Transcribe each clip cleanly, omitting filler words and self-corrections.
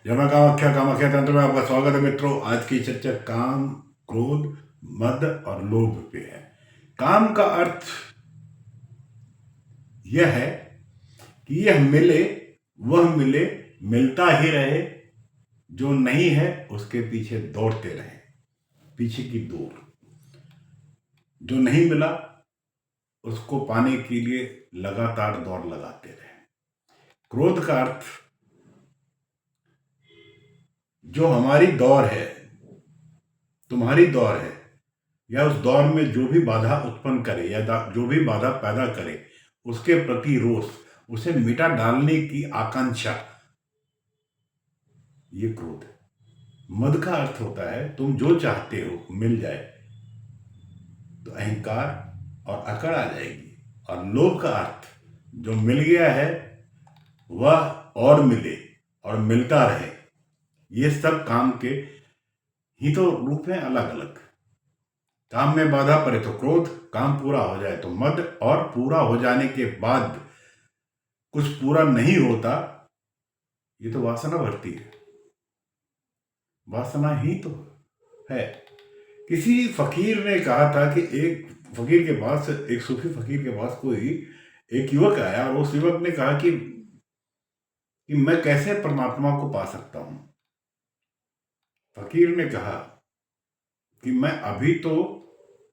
जय मां कामाख्या कामाख्या तंत्र में आपका स्वागत है मित्रों। आज की चर्चा काम, क्रोध, मद और लोभ पे है। काम का अर्थ यह है कि यह मिले, वह मिले, मिलता ही रहे, जो नहीं है उसके पीछे दौड़ते रहे, पीछे की दौड़। जो नहीं मिला उसको पाने के लिए लगातार दौड़ लगाते रहे। क्रोध का अर्थ जो हमारी दौड़ है, तुम्हारी दौड़ है, या उस दौर में जो भी बाधा उत्पन्न करे या जो भी बाधा पैदा करे उसके प्रति रोष, उसे मिटा डालने की आकांक्षा, ये क्रोध है। मद का अर्थ होता है तुम जो चाहते हो मिल जाए तो अहंकार और अकड़ आ जाएगी। और लोभ का अर्थ जो मिल गया है वह और मिले और मिलता रहे। ये सब काम के ही तो रूप हैं अलग अलग। काम में बाधा पड़े तो क्रोध, काम पूरा हो जाए तो मद, और पूरा हो जाने के बाद कुछ पूरा नहीं होता, ये तो वासना बढ़ती है। वासना ही तो है। किसी फकीर ने कहा था कि एक फकीर के पास, एक सूफी फकीर के पास कोई एक युवक आया और उस युवक ने कहा कि मैं कैसे परमात्मा को पा सकता हूं। फकीर ने कहा कि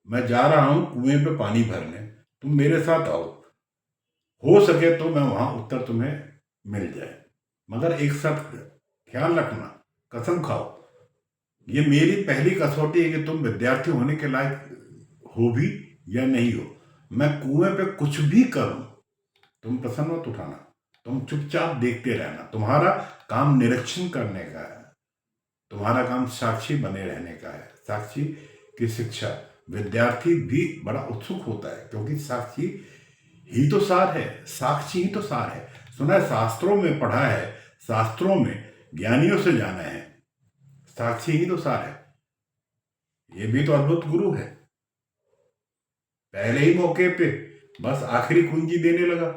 मैं जा रहा हूं कुएं पे पानी भरने, तुम मेरे साथ आओ, हो सके तो मैं वहां उत्तर तुम्हें मिल जाए, मगर एक शर्त, ख्याल रखना, कसम खाओ, ये मेरी पहली कसौटी है कि तुम विद्यार्थी होने के लायक हो भी या नहीं हो। मैं कुएं पे कुछ भी करूं, तुम प्रश्न मत उठाना, तुम चुपचाप देखते रहना। तुम्हारा काम निरीक्षण करने का है, तुम्हारा काम साक्षी बने रहने का है। साक्षी की शिक्षा विद्यार्थी भी बड़ा उत्सुक होता है, क्योंकि साक्षी ही तो सार है, साक्षी ही तो सार है। सुना है, शास्त्रों में पढ़ा है, शास्त्रों में ज्ञानियों से जाना है, साक्षी ही तो सार है। ये भी तो अद्भुत गुरु है। पहले ही मौके पे बस आखिरी कुंजी देने लगा,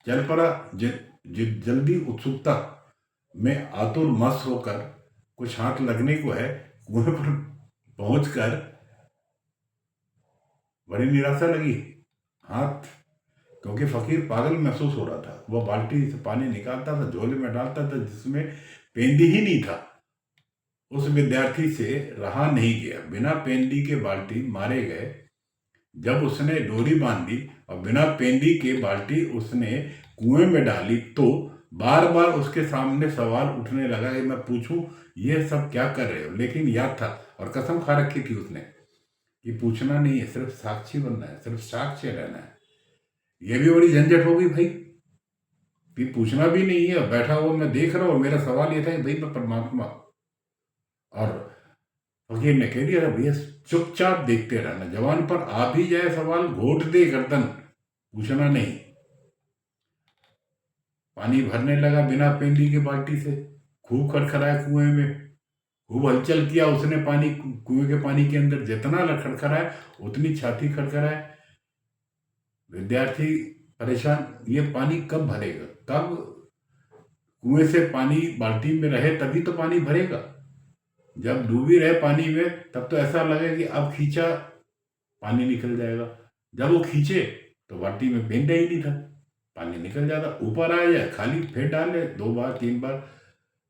चल पड़ा जल्दी, उत्सुकता में आतुर मस्त होकर, कुछ हाथ लगने को है, कुएं पर पहुंचकर बड़ी निराशा लगी हाथ, क्योंकि फकीर पागल महसूस हो रहा था। वह बाल्टी से पानी निकालता था, झोले में डालता था, जिसमें पेंदी ही नहीं था। उस विद्यार्थी से रहा नहीं गया, बिना पेंदी के बाल्टी मारे गए। जब उसने डोरी बांधी और बिना पेंदी के बाल्टी उसने कुएं में डाली तो बार बार उसके सामने सवाल उठने लगा कि मैं पूछूं ये सब क्या कर रहे हो। लेकिन याद था और कसम खा रखी थी उसने कि पूछना नहीं है, सिर्फ साक्षी बनना है, सिर्फ साक्ष्य रहना है। ये भी बड़ी झंझट होगी भाई, कि पूछना भी नहीं है, बैठा हुआ मैं देख रहा हूँ। मेरा सवाल ये था कि भाई मैं परमात्मा, और फकीर ने कह दिया भैया चुपचाप देखते रहना, जवान पर आ भी जाए सवाल घोट दे गर्दन, पूछना नहीं। पानी भरने लगा बिना पेंदी के बाल्टी से, खूब खड़खड़ाया कुएं में, खूब हलचल किया उसने पानी, कुएं के पानी के अंदर जितना खड़खड़ाया उतनी छाती खड़खड़ाए। विद्यार्थी परेशान, ये पानी कब भरेगा, कब कुएं से पानी बाल्टी में रहे तभी तो पानी भरेगा। जब डूबी रहे पानी में तब तो ऐसा लगे कि अब खींचा पानी निकल जाएगा। जब वो खींचे तो बाल्टी में पेंदा ही नहीं था, पानी निकल जाता। ऊपर आ जाए खाली, फिर डाले 2 बार 3 बार।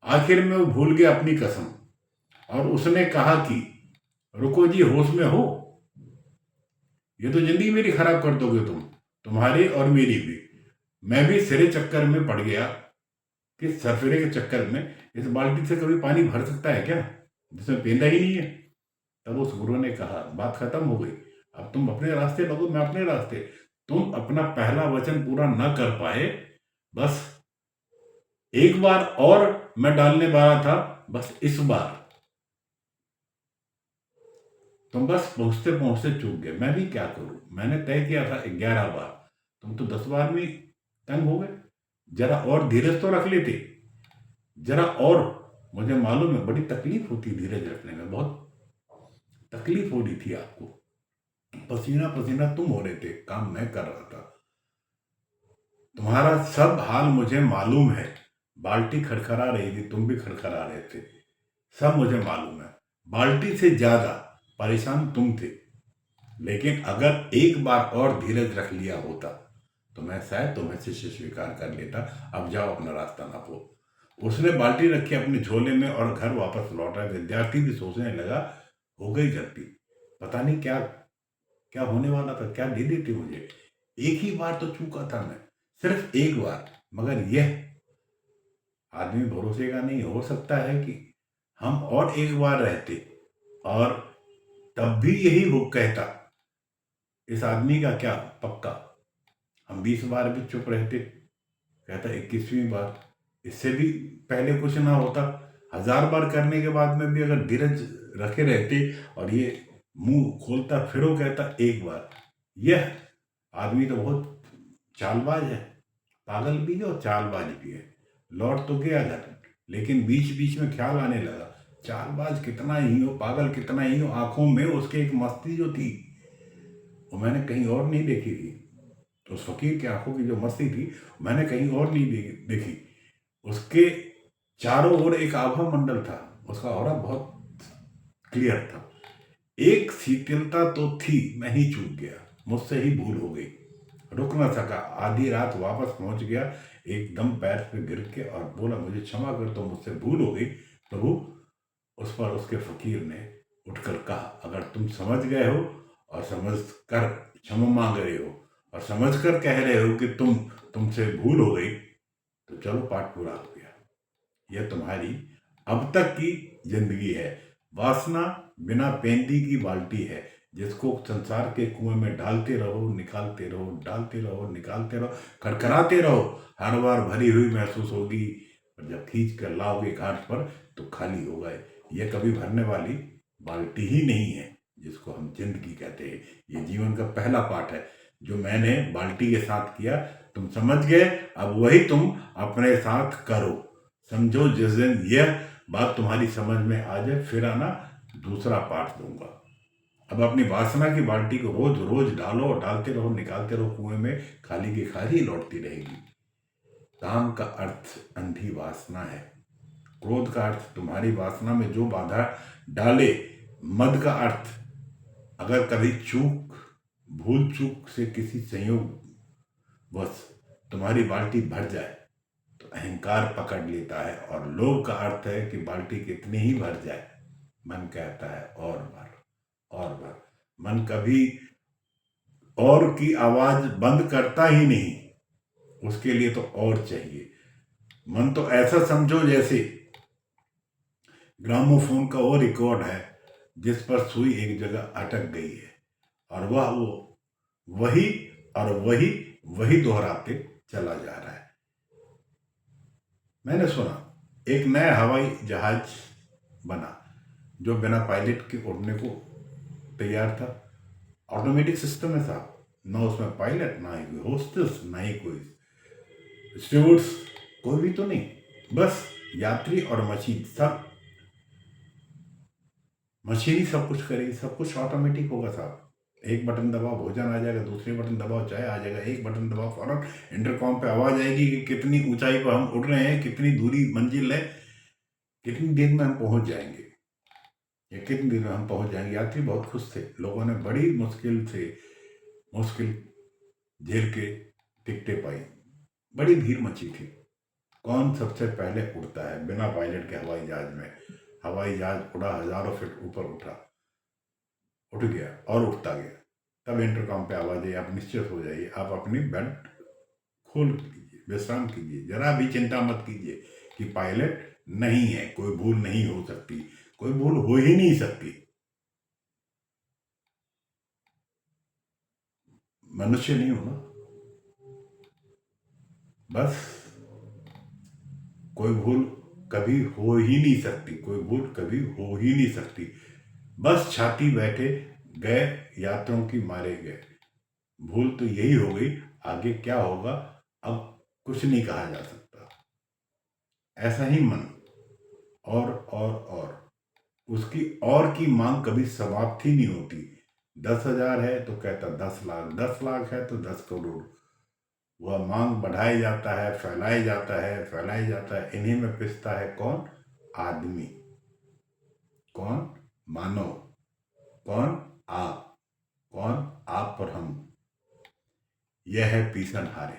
आखिर में वो भूल गया अपनी कसम और उसने कहा कि रुको जी, होश में हो, ये तो जिंदगी मेरी खराब कर दोगे तुम, तुम्हारी और मेरी भी। मैं भी सिरे चक्कर में पड़ गया कि सरफिरे के चक्कर में इस बाल्टी से कभी पानी भर सकता है क्या जिसमें पेंदा ही नहीं है। तब उस गुरु ने कहा बात खत्म हो गई, अब तुम अपने रास्ते लगो, मैं अपने रास्ते। तुम अपना पहला वचन पूरा न कर पाए, बस एक बार और मैं डालने वाला था, बस इस बार तुम बस पहुंचते पहुंचते चूक गए। मैं भी क्या करूं, मैंने तय किया था 11 बार, तुम तो 10 बार में तंग हो गए। जरा और धीरज तो रख लेते, जरा और। मुझे मालूम है बड़ी तकलीफ होती धीरज रखने में, बहुत तकलीफ हो रही थी आपको, पसीना पसीना तुम हो रहे थे, काम मैं कर रहा था। तुम्हारा सब हाल मुझे मालूम है, बाल्टी खड़खड़ा रही थी, तुम भी खड़खड़ा रहे थे, सब मुझे मालूम है। बाल्टी से ज्यादा परेशान तुम थे। लेकिन अगर एक बार और धीरज रख लिया होता तो मैं शायद तुम्हें शिष्य स्वीकार कर लेता। अब जाओ, अपना रास्ता नापो। उसने बाल्टी रखी अपने झोले में और घर वापस लौटा। विद्यार्थी भी सोचने लगा, हो गई गलती, पता नहीं क्या क्या होने वाला था, क्या दे देती मुझे। एक ही बार तो चूका था मैं, सिर्फ एक बार। मगर यह आदमी भरोसे का नहीं। हो सकता है कि हम और एक बार रहते और तब भी यही वो कहता। इस आदमी का क्या पक्का, हम 20 बार भी चुप रहते, कहता 21वीं बार, इससे भी पहले कुछ ना होता। 1000 बार करने के बाद में भी अगर धीरज रखे रहते और ये मुंह खोलता फिर वो कहता एक बार। यह आदमी तो बहुत चालबाज है, पागल भी है और चालबाज भी है। लौट तो गया घर, लेकिन बीच बीच में ख्याल आने लगा, चालबाज कितना ही हो, पागल कितना ही हो, आंखों में उसके एक मस्ती जो थी वो मैंने कहीं और नहीं देखी थी। उस फकीर की आंखों की जो मस्ती थी मैंने कहीं और नहीं देखी। उसके चारों ओर एक आभा मंडल था, उसका ऑरा बहुत क्लियर था। एक शीतलता तो थी, मैं ही चूक गया, मुझसे ही भूल हो गई। रुक न सका, आधी रात वापस पहुंच गया, एकदम पैर पे गिर के और बोला, मुझे क्षमा कर, तो मुझसे भूल हो गई प्रभु। उस पर उसके फकीर ने उठकर कहा, अगर तुम समझ गए हो और समझ कर क्षमा मांग रहे हो और समझ कर कह रहे हो कि तुमसे भूल हो गई, तो चलो, पाठ पूरा हो गया। यह तुम्हारी अब तक की जिंदगी है। वासना बिना पेंदी की बाल्टी है, जिसको संसार के कुएं में डालते रहो, निकालते रहो, डालते रहो, निकालते रहो, खड़खड़ाते रहो। हर बार भरी हुई महसूस होगी, और जब खींच कर लाओगे घाट पर तो खाली होगा। यह कभी भरने वाली बाल्टी ही नहीं है जिसको हम जिंदगी कहते हैं। ये जीवन का पहला पाठ है जो मैंने बाल्टी के साथ किया। तुम समझ गए, अब वही तुम अपने साथ करो। समझो, जिस दिन यह बात तुम्हारी समझ में आ जाए फिर आना, दूसरा पाठ दूंगा। अब अपनी वासना की बाल्टी को रोज रोज डालो और डालते रहो, निकालते रहो, कुएं में खाली की खाली लौटती रहेगी। काम का अर्थ अंधी वासना है। क्रोध का अर्थ तुम्हारी वासना में जो बाधा डाले। मद का अर्थ अगर कभी भूल चूक से किसी संयोग बस तुम्हारी बाल्टी भर जाए तो अहंकार पकड़ लेता है। और लोभ का अर्थ है कि बाल्टी कितनी ही भर जाए, मन कहता है और भर और भर। मन कभी और की आवाज बंद करता ही नहीं, उसके लिए तो और चाहिए। मन तो ऐसा समझो जैसे ग्रामोफोन का वो रिकॉर्ड है जिस पर सुई एक जगह अटक गई है और वह वो वही और वही वही दोहराते चला जा रहा है। मैंने सुना एक नया हवाई जहाज बना जो बिना पायलट के उड़ने को तैयार था। ऑटोमेटिक सिस्टम है साहब, ना उसमें पायलट, ना ही कोई होस्टेस, ना ही कोई स्टूवर्ड्स, कोई भी तो नहीं। बस यात्री और मशीन, सब मशीन ही सब कुछ करेगी, सब कुछ ऑटोमेटिक होगा साहब। एक बटन दबाओ भोजन आ जाएगा, दूसरे बटन दबाओ चाय आ जाएगा, एक बटन दबाओ फौरन इंटरकॉम पे आवाज आएगी कि कितनी ऊंचाई पर हम उड़ रहे हैं, कितनी दूरी मंजिल है, कितनी देर में हम पहुंच जाएंगे, या कितनी देर में हम पहुंच जाएंगे। यात्री बहुत खुश थे, लोगों ने बड़ी मुश्किल झेल के टिकटें पाई। बड़ी भीड़ मची थी। कौन सबसे पहले उड़ता है बिना पायलट के हवाई जहाज में। हवाई जहाज उड़ा, हजारों फीट ऊपर उठ गया और उठता गया। तब इंटरकॉम पे आवाज आई, आप निश्चित हो जाइए, आप अपनी बेड खोल लीजिए, विश्राम कीजिए, जरा भी चिंता मत कीजिए कि पायलट नहीं है, कोई भूल नहीं हो सकती, कोई भूल हो ही नहीं सकती। मनुष्य नहीं हो ना, बस कोई भूल कभी हो ही नहीं सकती, कोई भूल कभी हो ही नहीं सकती। बस छाती बैठे गए, यात्रियों की मारे गए। भूल तो यही हो गई, आगे क्या होगा अब कुछ नहीं कहा जा सकता। ऐसा ही मन और उसकी और की मांग कभी समाप्त ही नहीं होती। 10,000 है तो कहता 10 लाख, 10 लाख है तो 10 करोड़। वह मांग बढ़ाया जाता है, फैलाया जाता है, फैलाया जाता है। इन्हीं में पिसता है कौन? आदमी। कौन? मानव। कौन? आप। कौन? आप और हम। यह है पीसन हारे।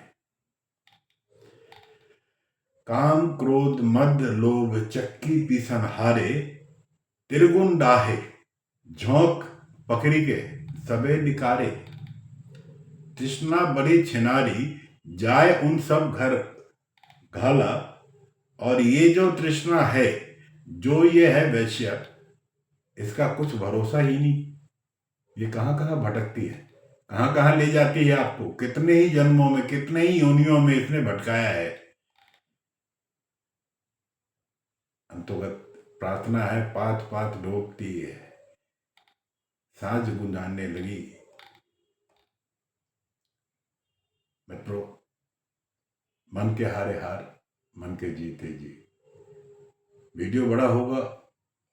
काम क्रोध मद लोभ चक्की पीसन हारे, त्रिगुण डाहे झोंक पकड़ी के सबे निकारे। तृष्णा बड़ी छिनारी जाए उन सब घर घाला। और ये जो तृष्णा है, जो ये है वैश्य, इसका कुछ भरोसा ही नहीं। ये कहाँ कहाँ भटकती है, कहाँ कहाँ ले जाती है आपको। कितने ही जन्मों में, कितने ही योनियों में इसने भटकाया है। अंतोगत प्रार्थना है, पात पात ढोकती है, साज गुंजाने लगी। मित्रों, मन के हारे हार, मन के जीते जी। वीडियो बड़ा होगा,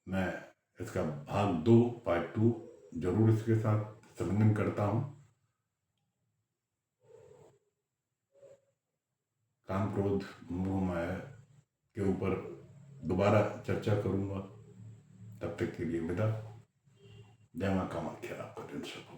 मैं इसका भाग 2 पार्ट 2 जरूर इसके साथ संलग्न करता हूँ। काम क्रोध मोह माया के ऊपर दोबारा चर्चा करूंगा। तब तक के लिए विदा। जय मां कामाख्या, आपका दिन शुभ हो।